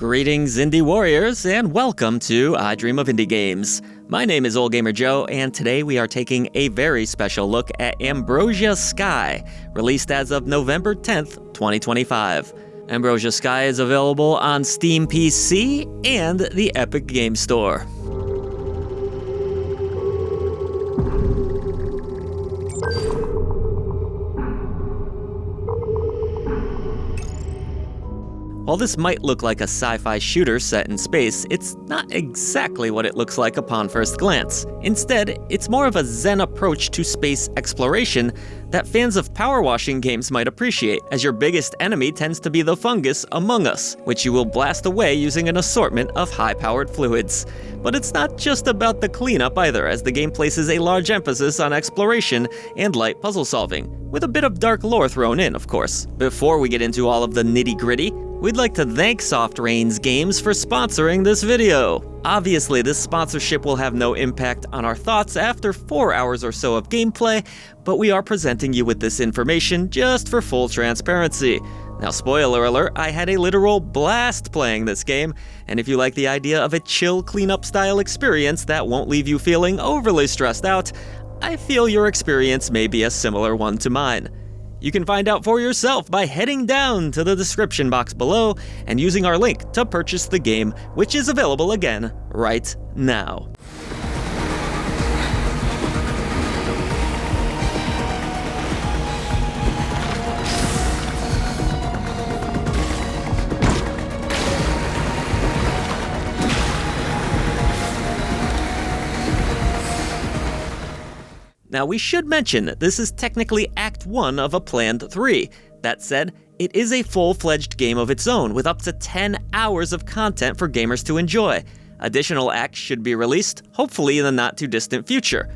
Greetings, Indie Warriors, and welcome to I Dream of Indie Games. My name is Old Gamer Joe, and today we are taking a very special look at Ambrosia Sky, released as of November 10th, 2025. Ambrosia Sky is available on Steam PC and the Epic Game Store. While this might look like a sci-fi shooter set in space, it's not exactly what it looks like upon first glance. Instead, it's more of a zen approach to space exploration that fans of Powerwashing games might appreciate, as your biggest enemy tends to be the fungus Among Us, which you will blast away using an assortment of high-powered fluids. But it's not just about the cleanup either, as the game places a large emphasis on exploration and light puzzle solving, with a bit of dark lore thrown in, of course. Before we get into all of the nitty-gritty, we'd like to thank Soft Rains Games for sponsoring this video. Obviously, this sponsorship will have no impact on our thoughts after 4 hours or so of gameplay, but we are presenting you with this information just for full transparency. Now, spoiler alert, I had a literal blast playing this game, and if you like the idea of a chill cleanup style experience that won't leave you feeling overly stressed out, I feel your experience may be a similar one to mine. You can find out for yourself by heading down to the description box below and using our link to purchase the game, which is available again right now. Now, we should mention that this is technically Act 1 of a planned 3. That said, it is a full-fledged game of its own, with up to 10 hours of content for gamers to enjoy. Additional acts should be released, hopefully in the not-too-distant future.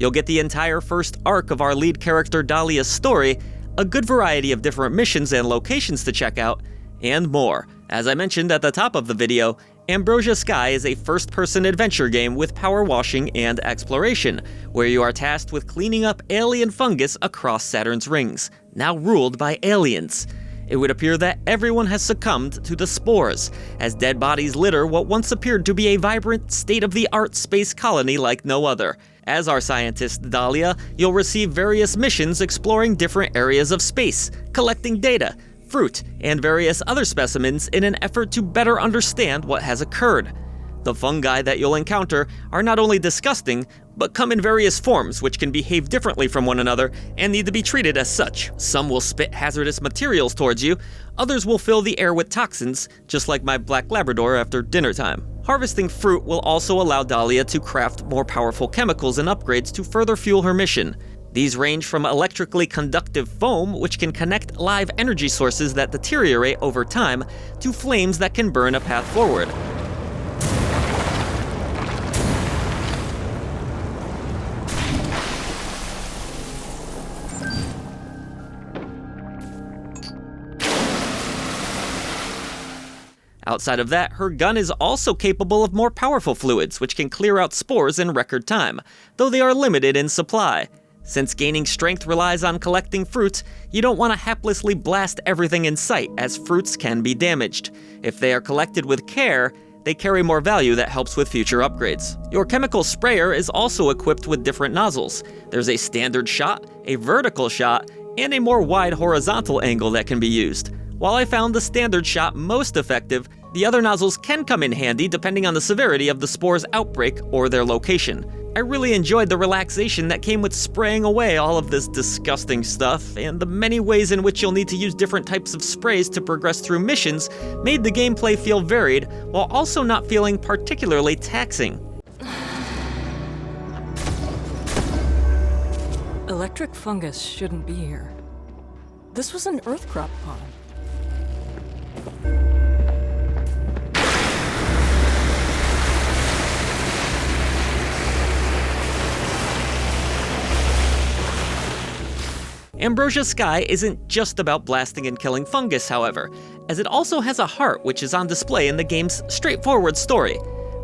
You'll get the entire first arc of our lead character Dahlia's story, a good variety of different missions and locations to check out, and more. As I mentioned at the top of the video, Ambrosia Sky is a first-person adventure game with power washing and exploration, where you are tasked with cleaning up alien fungus across Saturn's rings, now ruled by aliens. It would appear that everyone has succumbed to the spores, as dead bodies litter what once appeared to be a vibrant, state-of-the-art space colony like no other. As our scientist Dahlia, you'll receive various missions exploring different areas of space, collecting data, fruit, and various other specimens in an effort to better understand what has occurred. The fungi that you'll encounter are not only disgusting, but come in various forms which can behave differently from one another and need to be treated as such. Some will spit hazardous materials towards you, others will fill the air with toxins, just like my black Labrador after dinner time. Harvesting fruit will also allow Dahlia to craft more powerful chemicals and upgrades to further fuel her mission. These range from electrically conductive foam, which can connect live energy sources that deteriorate over time, to flames that can burn a path forward. Outside of that, her gun is also capable of more powerful fluids, which can clear out spores in record time, though they are limited in supply. Since gaining strength relies on collecting fruits, you don't want to haplessly blast everything in sight, as fruits can be damaged. If they are collected with care, they carry more value that helps with future upgrades. Your chemical sprayer is also equipped with different nozzles. There's a standard shot, a vertical shot, and a more wide horizontal angle that can be used. While I found the standard shot most effective, the other nozzles can come in handy depending on the severity of the spore's outbreak or their location. I really enjoyed the relaxation that came with spraying away all of this disgusting stuff, and the many ways in which you'll need to use different types of sprays to progress through missions made the gameplay feel varied, while also not feeling particularly taxing. Electric fungus shouldn't be here. This was an earth crop pond. Ambrosia Sky isn't just about blasting and killing fungus, however, as it also has a heart which is on display in the game's straightforward story.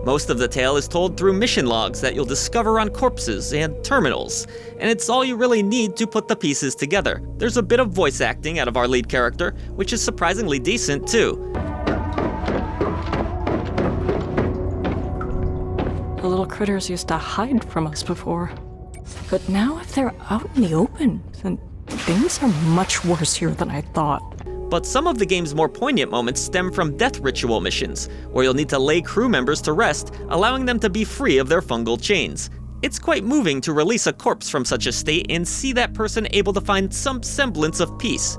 Most of the tale is told through mission logs that you'll discover on corpses and terminals, and it's all you really need to put the pieces together. There's a bit of voice acting out of our lead character, which is surprisingly decent too. The little critters used to hide from us before. But now if they're out in the open, then things are much worse here than I thought. But some of the game's more poignant moments stem from death ritual missions, where you'll need to lay crew members to rest, allowing them to be free of their fungal chains. It's quite moving to release a corpse from such a state and see that person able to find some semblance of peace.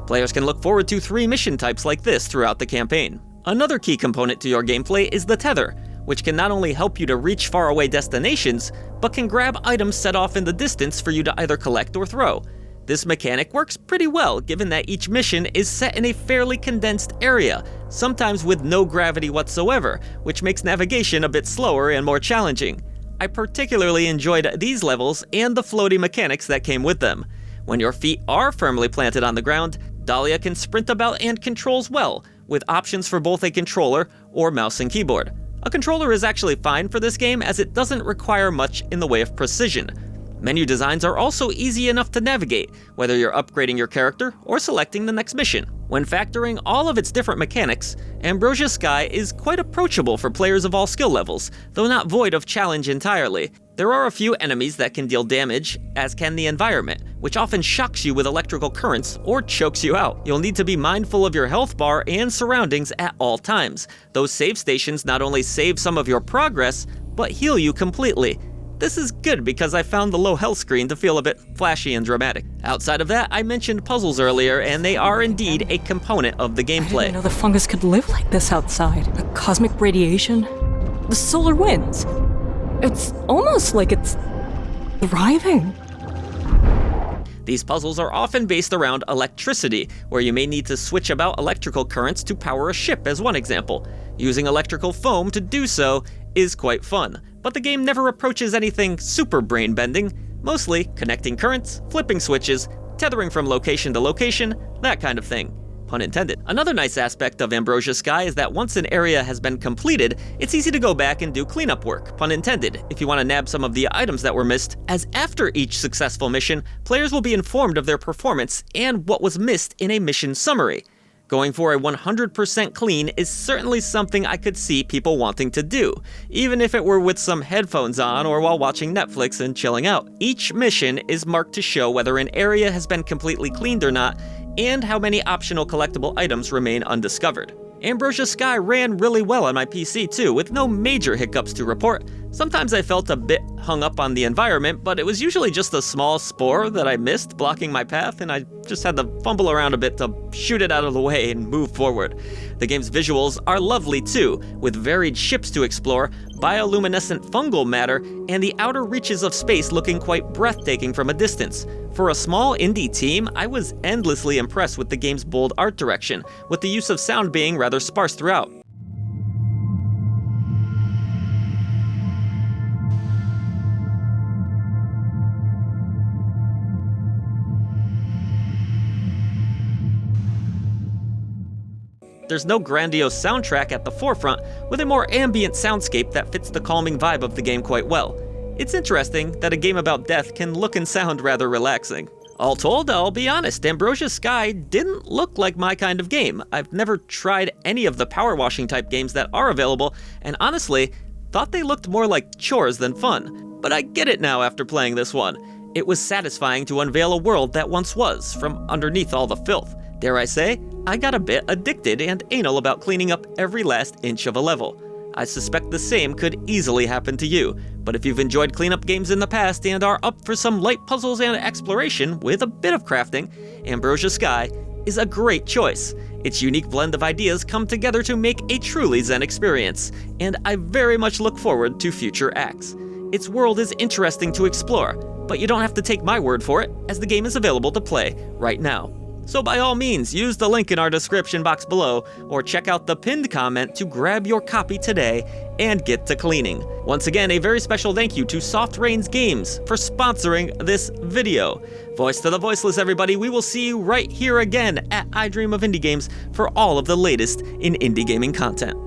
Players can look forward to 3 mission types like this throughout the campaign. Another key component to your gameplay is the tether, which can not only help you to reach faraway destinations, but can grab items set off in the distance for you to either collect or throw. This mechanic works pretty well, given that each mission is set in a fairly condensed area, sometimes with no gravity whatsoever, which makes navigation a bit slower and more challenging. I particularly enjoyed these levels and the floaty mechanics that came with them. When your feet are firmly planted on the ground, Dahlia can sprint about and controls well, with options for both a controller or mouse and keyboard. A controller is actually fine for this game as it doesn't require much in the way of precision. Menu designs are also easy enough to navigate, whether you're upgrading your character or selecting the next mission. When factoring all of its different mechanics, Ambrosia Sky is quite approachable for players of all skill levels, though not void of challenge entirely. There are a few enemies that can deal damage, as can the environment, which often shocks you with electrical currents or chokes you out. You'll need to be mindful of your health bar and surroundings at all times. Those save stations not only save some of your progress, but heal you completely. This is good because I found the low health screen to feel a bit flashy and dramatic. Outside of that, I mentioned puzzles earlier, and they are indeed a component of the I gameplay. didn't know the fungus could live like this outside. The cosmic radiation, the solar winds. It's almost like it's thriving. These puzzles are often based around electricity, where you may need to switch about electrical currents to power a ship as one example. Using electrical foam to do so is quite fun, but the game never approaches anything super brain-bending, mostly connecting currents, flipping switches, tethering from location to location, that kind of thing. Pun intended. Another nice aspect of Ambrosia Sky is that once an area has been completed, it's easy to go back and do cleanup work, pun intended, if you want to nab some of the items that were missed, as after each successful mission, players will be informed of their performance and what was missed in a mission summary. Going for a 100% clean is certainly something I could see people wanting to do, even if it were with some headphones on or while watching Netflix and chilling out. Each mission is marked to show whether an area has been completely cleaned or not, and how many optional collectible items remain undiscovered. Ambrosia Sky ran really well on my PC too, with no major hiccups to report. Sometimes I felt a bit hung up on the environment, but it was usually just a small spore that I missed blocking my path, and I just had to fumble around a bit to shoot it out of the way and move forward. The game's visuals are lovely too, with varied ships to explore, bioluminescent fungal matter, and the outer reaches of space looking quite breathtaking from a distance. For a small indie team, I was endlessly impressed with the game's bold art direction, with the use of sound being rather sparse throughout. There's no grandiose soundtrack at the forefront, with a more ambient soundscape that fits the calming vibe of the game quite well. It's interesting that a game about death can look and sound rather relaxing. All told, I'll be honest, Ambrosia Sky didn't look like my kind of game. I've never tried any of the Powerwashing type games that are available, and honestly, thought they looked more like chores than fun. But I get it now after playing this one. It was satisfying to unveil a world that once was, from underneath all the filth. Dare I say, I got a bit addicted and anal about cleaning up every last inch of a level. I suspect the same could easily happen to you, but if you've enjoyed cleanup games in the past and are up for some light puzzles and exploration with a bit of crafting, Ambrosia Sky is a great choice. Its unique blend of ideas come together to make a truly zen experience, and I very much look forward to future acts. Its world is interesting to explore, but you don't have to take my word for it, as the game is available to play right now. So by all means, use the link in our description box below, or check out the pinned comment to grab your copy today and get to cleaning. Once again, a very special thank you to Soft Rains Games for sponsoring this video. Voice to the voiceless, everybody. We will see you right here again at I Dream of Indie Games for all of the latest in indie gaming content.